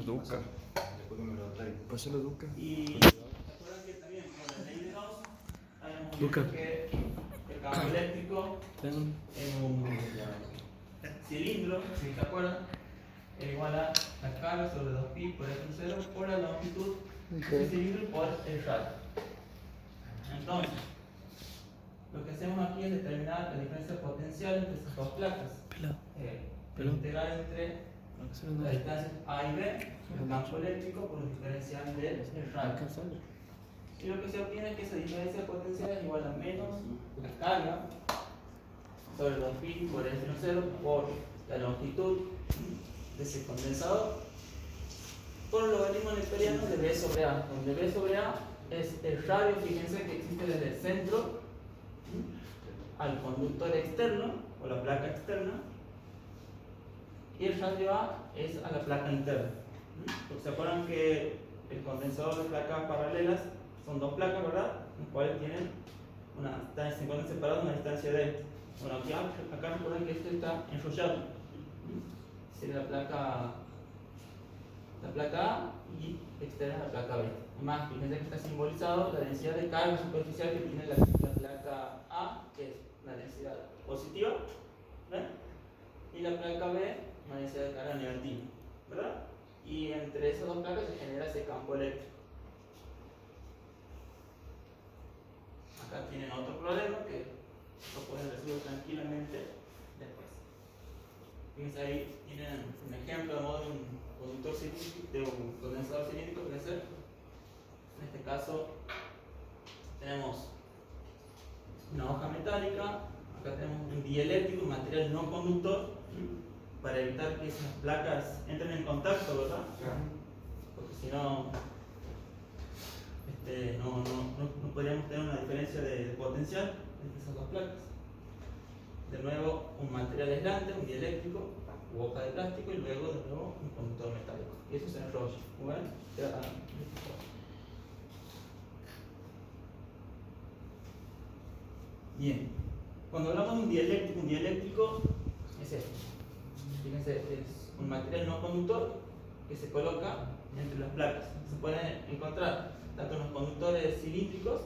Duca. Después que me lo traigo. Pásalo, Duca. Y ¿se acuerdan que también con la ley de Gauss habíamos Luca. visto que el campo eléctrico en un cilindro, si se acuerdan, es igual a la carga sobre 2pi por f0 por la longitud del cilindro por el radio. Entonces, lo que hacemos aquí es determinar la diferencia potencial entre esas dos placas. El integral entre la distancia A y B, el campo eléctrico por el diferencial del radio. Y lo que se obtiene es que esa diferencia potencial es igual a menos la carga sobre 2pi por F0 por la longitud de ese condensador por el logaritmo neperiano de B sobre A, donde B sobre A es el radio, fíjense que existe desde el centro al conductor externo o la placa externa, y el radio A es a la placa interna. Porque se acuerdan que el condensador de placas paralelas son dos placas, ¿verdad? Las cuales tienen se encuentran separadas una distancia de. Bueno, acá recuerden que este está enrollado. Sería la placa A y externa la placa B. Además, fíjense que está simbolizado la densidad de carga superficial que tiene la placa A, que es una densidad positiva, ¿ven? Y la placa B, una densidad de carga negativa, ¿verdad? Y entre esas dos placas se genera ese campo eléctrico. Acá tienen otro problema que lo pueden resolver tranquilamente después. Fíjense ahí, tienen un ejemplo de modo de un conductor cilíndrico, de un condensador cilíndrico, puede ser. En este caso tenemos una hoja metálica, acá tenemos un dieléctrico, un material no conductor, para evitar que esas placas entren en contacto, ¿verdad? Porque si no, no podríamos tener una diferencia de potencial entre esas dos placas. De nuevo, un material aislante, un dieléctrico, u hoja de plástico, y luego de nuevo un conductor metálico. Y eso se enrolla. ¿Bueno? Bien. Cuando hablamos de un dieléctrico es esto. Fíjense, es un material no conductor que se coloca entre las placas. Se pueden encontrar tanto en los conductores cilíndricos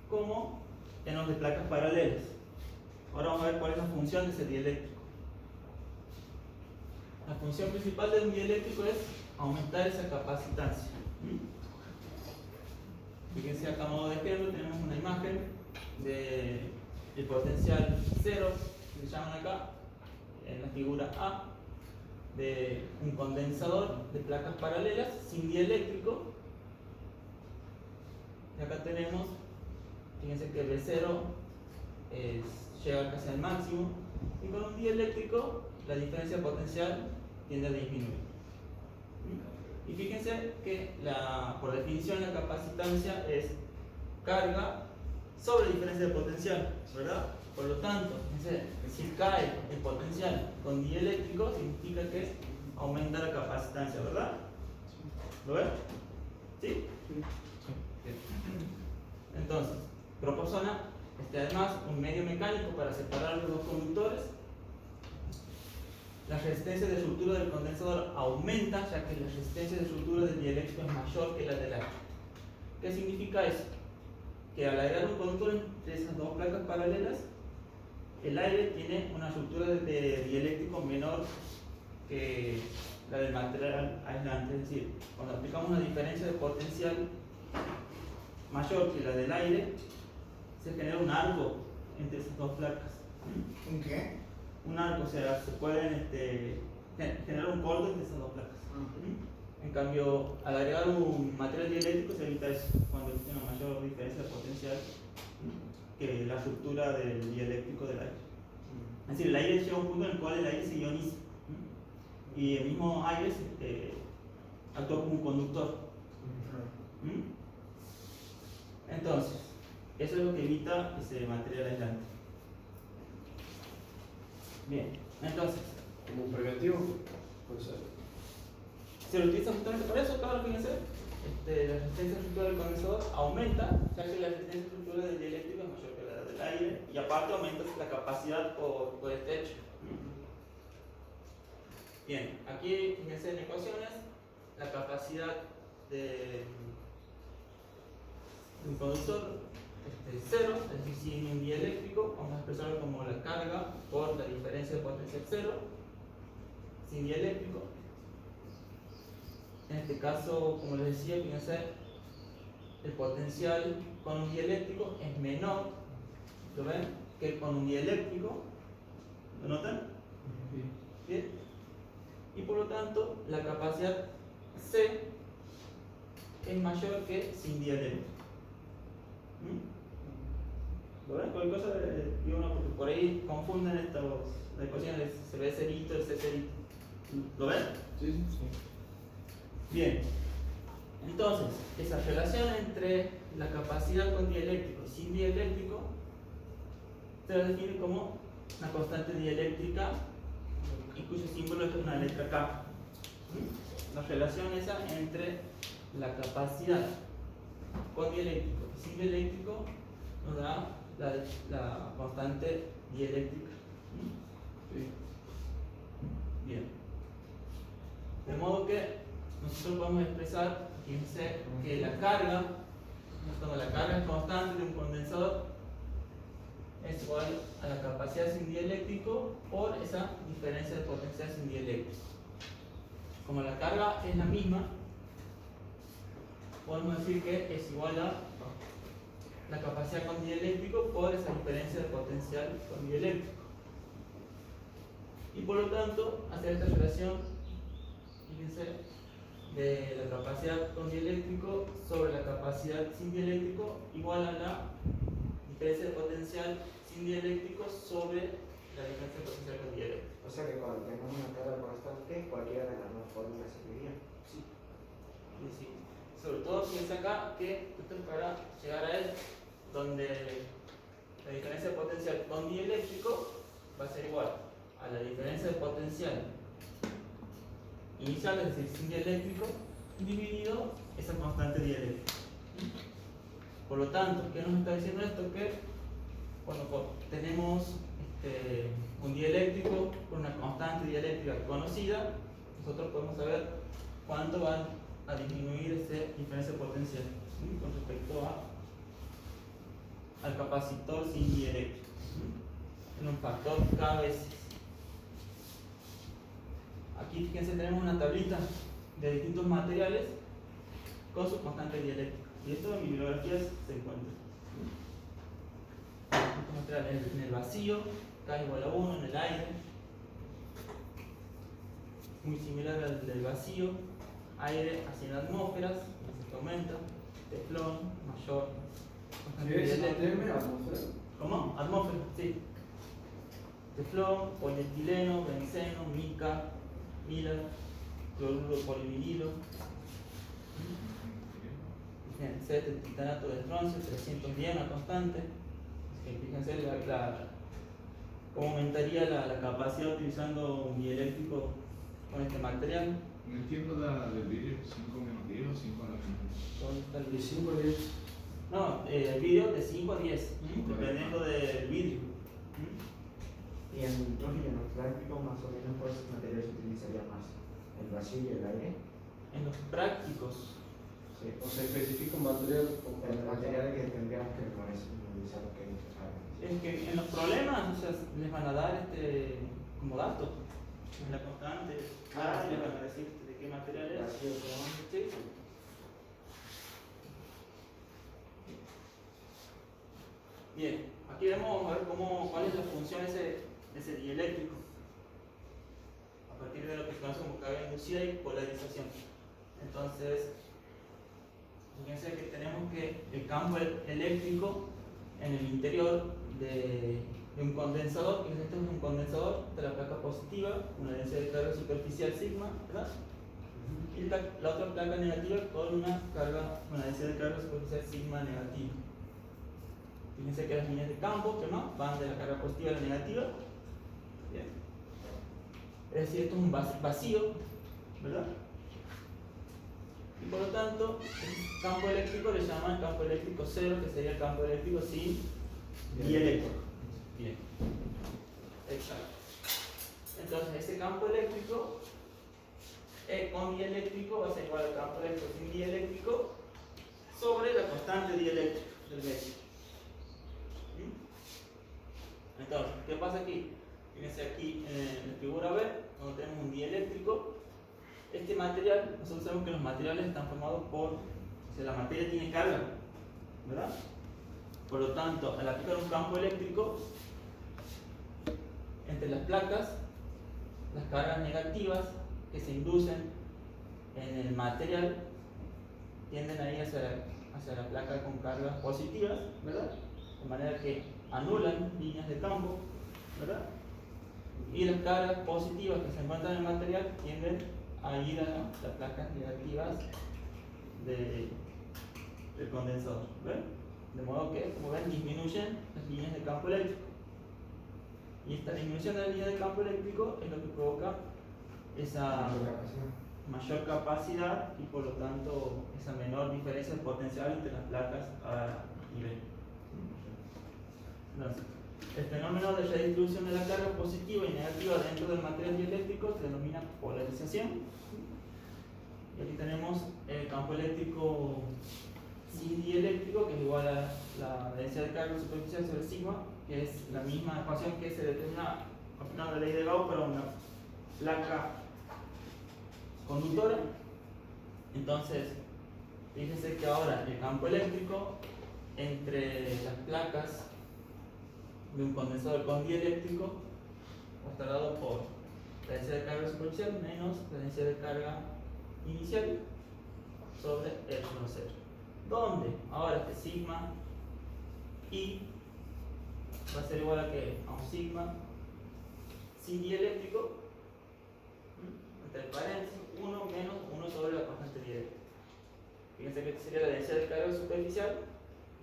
como en los de placas paralelas. Ahora vamos a ver cuál es la función de ese dieléctrico. La función principal de un dieléctrico es aumentar esa capacitancia. Fíjense acá a modo de ejemplo tenemos una imagen del potencial 0, que se llaman acá, en la figura A, de un condensador de placas paralelas sin dieléctrico. Y acá tenemos, fíjense que B0 llega casi al máximo, y con un dieléctrico la diferencia potencial tiende a disminuir. Y fíjense que por definición la capacitancia es carga sobre diferencia de potencial, ¿verdad? Por lo tanto, si cae el potencial con dieléctrico, significa que aumenta la capacitancia, ¿verdad? ¿Lo ven? ¿Sí? Entonces, proporciona además un medio mecánico para separar los dos conductores. La resistencia de ruptura del condensador aumenta, ya que la resistencia de ruptura del dieléctrico es mayor que la del aire. ¿Qué significa eso? Que al agregar un conductor entre esas dos placas paralelas, el aire tiene una ruptura de dieléctrico menor que la del material aislante. Es decir, cuando aplicamos una diferencia de potencial mayor que la del aire, se genera un arco entre esas dos placas. ¿Un qué? Un arco, o sea, se pueden generar un corte entre esas dos placas. En cambio, al agregar un material dieléctrico se evita eso, cuando existe una mayor diferencia de potencial que la ruptura del dieléctrico del aire. Es decir, el aire llega a un punto en el cual el aire se ioniza, y el mismo aire actúa como un conductor. Entonces, eso es lo que evita ese material aislante. Bien, entonces, Como un preventivo, puede ser. se lo utiliza justamente por eso. Acá, fíjense, la resistencia estructural del condensador aumenta, ya que la resistencia estructural del dieléctrico es mayor que la del aire, y aparte aumenta la capacidad por este hecho. Bien, aquí fíjense en ecuaciones, la capacidad de un conductor cero, es decir, sin un dieléctrico, vamos a expresarlo como la carga por la diferencia de potencial cero, sin dieléctrico. En este caso, como les decía, fíjense, el potencial con un dieléctrico es menor, ¿lo ven?, que con un dieléctrico. ¿Lo notan? Bien. Y por lo tanto, la capacidad C es mayor que sin dieléctrico. ¿Lo ven? Cualquier cosa, digo, no, porque por ahí confunden estas ecuaciones, se ve cerito, el C cerito. ¿Lo ven? Sí, sí. Bien. Entonces, esa relación entre la capacidad con dieléctrico y sin dieléctrico se la define como una constante dieléctrica y cuyo símbolo es una letra K. La relación esa entre la capacidad con dieléctrico y sin dieléctrico nos da la constante dieléctrica. Sí. Bien. De modo que nosotros podemos expresar, fíjense, que la carga, cuando la carga es constante de un condensador, es igual a la capacidad sin dieléctrico por esa diferencia de potencial sin dieléctrico. Como la carga es la misma, podemos decir que es igual a la capacidad con dieléctrico por esa diferencia de potencial con dieléctrico. Y por lo tanto, hacer esta relación, fíjense, de la capacidad con dieléctrico sobre la capacidad sin dieléctrico igual a la diferencia de potencial sin dieléctrico sobre la diferencia de potencial con dieléctrico. O sea que cuando tenemos una carga constante, cualquiera de las dos fórmulas serviría. Sí. Y sí. Sobre todo fíjense acá que esto es para llegar a él, donde la diferencia de potencial con dieléctrico va a ser igual a la diferencia de potencial inicial, es decir, sin dieléctrico, dividido esa constante dieléctrica. Por lo tanto, ¿qué nos está diciendo esto? Que cuando tenemos un dieléctrico con una constante dieléctrica conocida, nosotros podemos saber cuánto va a disminuir esa diferencia de potencial con respecto al capacitor sin dieléctrico, en un factor K veces. Aquí fíjense, tenemos una tablita de distintos materiales con sus constantes dieléctricas. Y esto en bibliografías se encuentra. Distintos materiales en el vacío, K igual a 1, en el aire. Muy similar al del vacío. Aire a 100 atmósferas, así que aumenta. Teflón, mayor. ¿Qué es ATM? ¿Atmósfera? ¿Cómo? Atmósfera, sí. Teflón, polietileno, benceno, mica, Miller, cloruro de polivinilo. Fíjense, el titanato de estroncio, 310, una constante. Fíjense cómo aumentaría la capacidad utilizando un dieléctrico con este material. No entiendo la del vídeo, 5 menos 10 o 5 a la final. ¿Dónde está el ¿De vídeo? 5 a 10? No, el vídeo de 5 a 10, dependiendo del vídeo. Y en los prácticos, más o menos, ¿cuáles materiales se utilizaría más? ¿El vacío y el aire? En los prácticos, Sí. O sea, especifica un material como El material que tendríamos que utilizar, que es que en los problemas, o sea, les van a dar como datos en la constante. Ah, Les ya. van a decir de qué material es. vacío con... Sí. Bien, aquí vamos a ver cuál es la función de ese dieléctrico a partir de lo que se conoce como carga inducida y polarización. Entonces, fíjense que tenemos que el campo eléctrico en el interior de un condensador, que este es un condensador de la placa positiva, una densidad de carga superficial sigma, ¿verdad? Y la otra placa negativa con una densidad de carga superficial sigma negativa. Fíjense que las líneas de campo que no van de la carga positiva a la negativa. Bien. Es decir, esto es un vacío, ¿verdad? Y por lo tanto, el campo eléctrico le llaman campo eléctrico cero, que sería el campo eléctrico sin dieléctrico. Bien. Exacto. Entonces, ese campo eléctrico E con dieléctrico va a ser igual al campo eléctrico sin dieléctrico sobre la constante dieléctrica del medio. Entonces, ¿qué pasa aquí? Fíjense aquí en la figura B, cuando tenemos un dieléctrico, este material, nosotros sabemos que los materiales están formados por, o sea, la materia tiene carga, ¿verdad? Por lo tanto, al aplicar un campo eléctrico entre las placas, las cargas negativas que se inducen en el material tienden a ir hacia la placa con cargas positivas, ¿verdad? De manera que anulan líneas de campo, ¿verdad? Y las cargas positivas que se encuentran en el material tienden a ir a las placas negativas del condensador, ¿ven? De modo que, como ven, disminuyen las líneas de campo eléctrico. Y esta disminución de la línea de campo eléctrico es lo que provoca esa mayor capacidad y por lo tanto esa menor diferencia de potencial entre las placas A y B. Entonces, el fenómeno de redistribución de la carga positiva y negativa dentro del material dieléctrico se denomina polarización. Y aquí tenemos el campo eléctrico sin dieléctrico, que es igual a la densidad de carga superficial sobre sigma, que es la misma ecuación que se determina aplicando la ley de Gauss para una placa conductora. Entonces, fíjense que ahora el campo eléctrico entre las placas de un condensador con dieléctrico está dado por la densidad de carga superficial menos la densidad de carga inicial sobre R1,0, donde ahora este sigma I va a ser igual a que a un sigma sin dieléctrico entre paréntesis 1 menos 1 sobre la constante dieléctrica. Fíjense que sería la densidad de carga superficial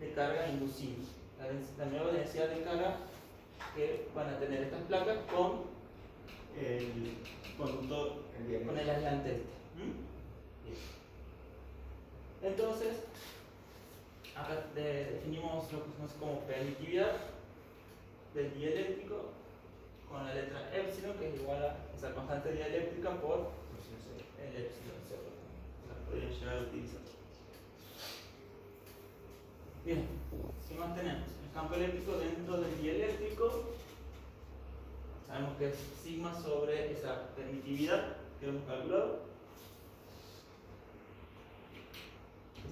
de carga inducible, la nueva densidad de carga que van a tener estas placas con el conductor, con el aislante este. Entonces, acá definimos lo que conocemos como permitividad del dieléctrico con la letra epsilon, que es igual a esa constante dieléctrica por el epsilon 0. La podrían llegar a utilizar. Bien, ¿qué más tenemos? El campo eléctrico dentro del dieléctrico. Sabemos que es sigma sobre esa permitividad que hemos calculado.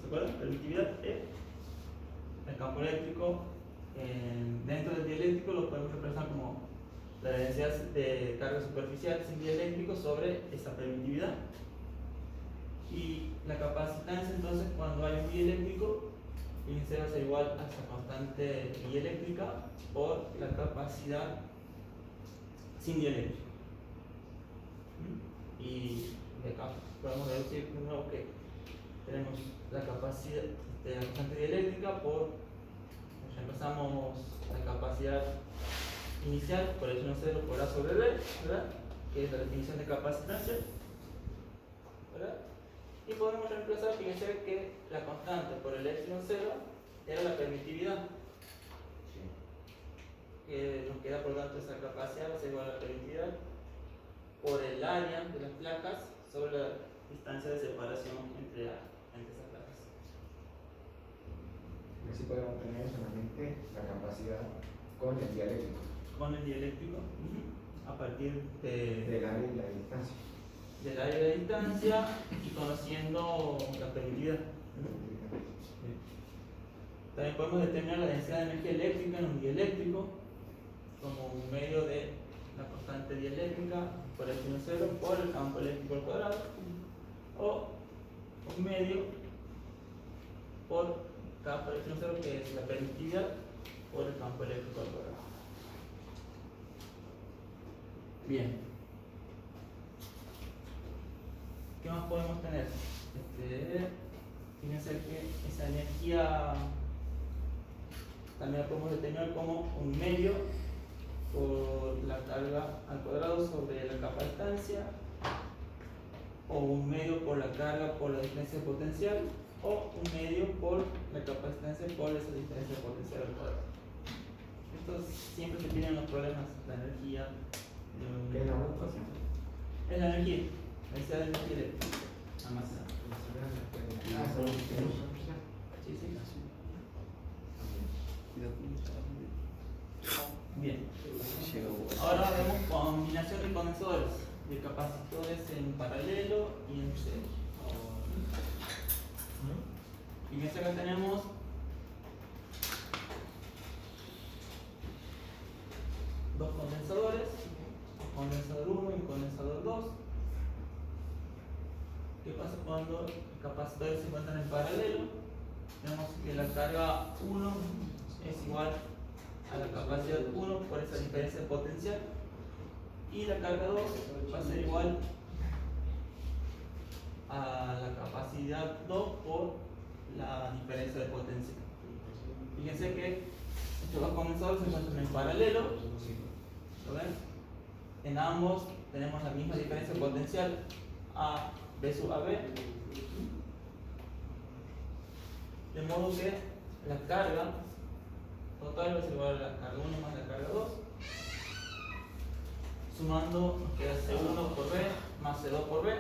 ¿Se acuerdan? Permitividad E. El campo eléctrico dentro del dieléctrico lo podemos representar como la densidad de carga superficial sin dieléctrico sobre esa permitividad. Y la capacitancia, entonces, cuando hay un dieléctrico, fíjense, va a ser igual a esa constante dieléctrica por la capacidad sin dieléctrico. Y de acá podemos deducir de nuevo que tenemos la capacidad de la constante dieléctrica por, reemplazamos la capacidad inicial por H1,0 por A sobre B, ¿verdad? Que es la definición de capacitancia, ¿verdad? Y podemos reemplazar, fíjense que la constante por el epsilon 0 era la permitividad, que nos queda por tanto esa capacidad va a ser igual a la permitividad por el área de las placas sobre la distancia de separación entre esas placas. Así podemos tener solamente la capacidad con el dieléctrico. Con el dieléctrico, a partir del área y la distancia. Del área de la distancia y conociendo la permitividad. También podemos determinar la densidad de energía eléctrica en un dieléctrico como un medio de la constante dieléctrica por epsilon 0 por el campo eléctrico al cuadrado, o un medio por K por epsilon 0, que es la permitividad por el campo eléctrico al cuadrado. Bien. ¿Qué más podemos tener? Fíjense que esa energía también la podemos determinar como un medio por la carga al cuadrado sobre la capacitancia, o un medio por la carga por la diferencia potencial, o un medio por la capacitancia por esa diferencia potencial al cuadrado. Estos siempre se piden en los problemas, la energía. ¿Qué es la ecuación? Es la energía. Ahí se da el eléctrico. Nada más. Sí, sí. Bien. Ahora vemos combinación de condensadores, de capacitores en paralelo y en serie. Fíjense que tenemos dos condensadores, un condensador 1 y un condensador 2. ¿Qué pasa cuando los capacitores se encuentran en paralelo? Vemos que la carga 1 es igual a la capacidad 1 por esa diferencia de potencial, y la carga 2 va a ser igual a la capacidad 2 por la diferencia de potencial. Fíjense que estos dos condensadores se encuentran en paralelo. ¿Lo ven? En ambos tenemos la misma diferencia de potencial, A B sub AB, de modo que la carga total va a ser igual a la carga 1 más la carga 2. Sumando nos queda C1 por B más C2 por B.